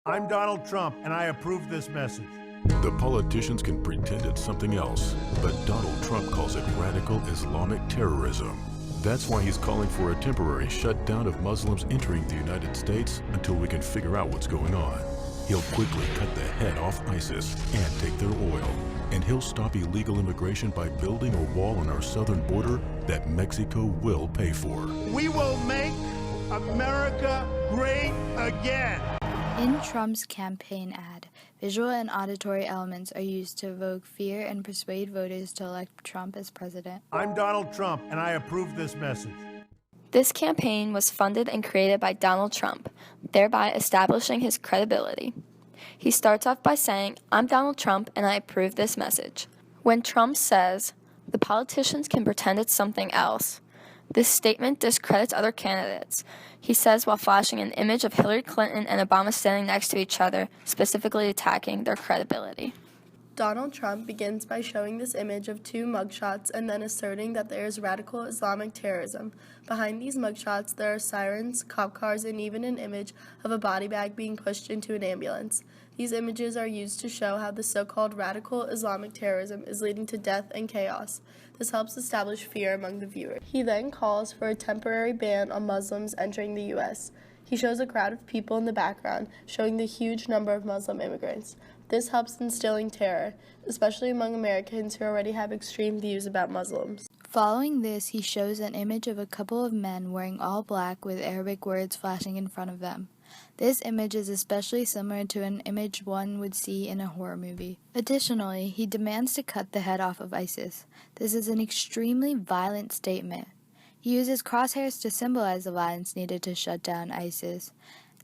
I'm Donald Trump, and I approve this message. The politicians can pretend it's something else, but Donald Trump calls it radical Islamic terrorism. That's why he's calling for a temporary shutdown of Muslims entering the United States until we can figure out what's going on. He'll quickly cut the head off ISIS and take their oil. And he'll stop illegal immigration by building a wall on our southern border that Mexico will pay for. We will make America great again. In Trump's campaign ad, visual and auditory elements are used to evoke fear and persuade voters to elect Trump as president. I'm Donald Trump, and I approve this message. This campaign was funded and created by Donald Trump, thereby establishing his credibility. He starts off by saying, "I'm Donald Trump, and I approve this message." When Trump says, "The politicians can pretend it's something else," this statement discredits other candidates. He says while flashing an image of Hillary Clinton and Obama standing next to each other, specifically attacking their credibility. Donald Trump begins by showing this image of two mugshots and then asserting that there is radical Islamic terrorism. Behind these mugshots, there are sirens, cop cars, and even an image of a body bag being pushed into an ambulance. These images are used to show how the so-called radical Islamic terrorism is leading to death and chaos. This helps establish fear among the viewers. He then calls for a temporary ban on Muslims entering the U.S. He shows a crowd of people in the background, showing the huge number of Muslim immigrants. This helps instilling terror, especially among Americans who already have extreme views about Muslims. Following this, he shows an image of a couple of men wearing all black with Arabic words flashing in front of them. This image is especially similar to an image one would see in a horror movie. Additionally, he demands to cut the head off of ISIS. This is an extremely violent statement. He uses crosshairs to symbolize the violence needed to shut down ISIS.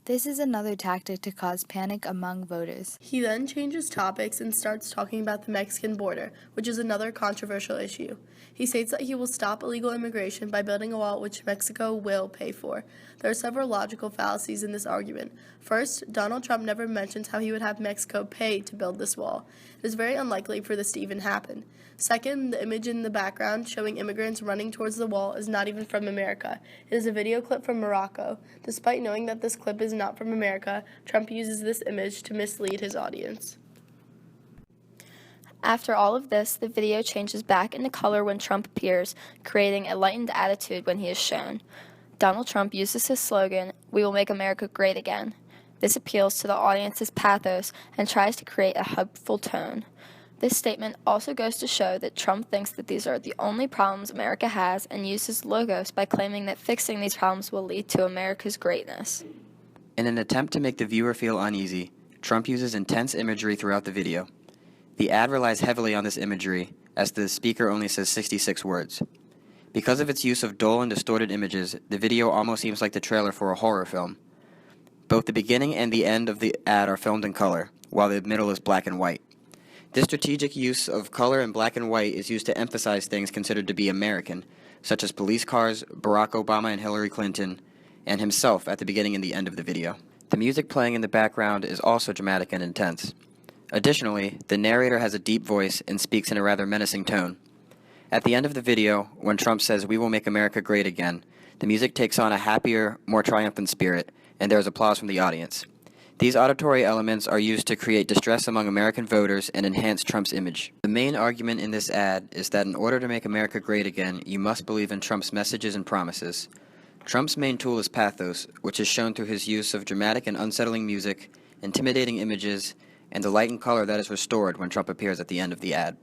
This is another tactic to cause panic among voters. He then changes topics and starts talking about the Mexican border, which is another controversial issue. He states that he will stop illegal immigration by building a wall which Mexico will pay for. There are several logical fallacies in this argument. First, Donald Trump never mentions how he would have Mexico pay to build this wall. It is very unlikely for this to even happen. Second, the image in the background showing immigrants running towards the wall is not even from America. It is a video clip from Morocco. Despite knowing that this clip is not from America, Trump uses this image to mislead his audience. After all of this, the video changes back into color when Trump appears, creating a lightened attitude when he is shown. Donald Trump uses his slogan, "We will make America great again." This appeals to the audience's pathos and tries to create a hopeful tone. This statement also goes to show that Trump thinks that these are the only problems America has and uses logos by claiming that fixing these problems will lead to America's greatness. In an attempt to make the viewer feel uneasy, Trump uses intense imagery throughout the video. The ad relies heavily on this imagery, as the speaker only says 66 words. Because of its use of dull and distorted images, the video almost seems like the trailer for a horror film. Both the beginning and the end of the ad are filmed in color, while the middle is black and white. This strategic use of color and black and white is used to emphasize things considered to be American, such as police cars, Barack Obama and Hillary Clinton, and himself at the beginning and the end of the video. The music playing in the background is also dramatic and intense. Additionally, the narrator has a deep voice and speaks in a rather menacing tone. At the end of the video, when Trump says, "We will make America great again," the music takes on a happier, more triumphant spirit, and there is applause from the audience. These auditory elements are used to create distress among American voters and enhance Trump's image. The main argument in this ad is that in order to make America great again, you must believe in Trump's messages and promises. Trump's main tool is pathos, which is shown through his use of dramatic and unsettling music, intimidating images, and the light and color that is restored when Trump appears at the end of the ad.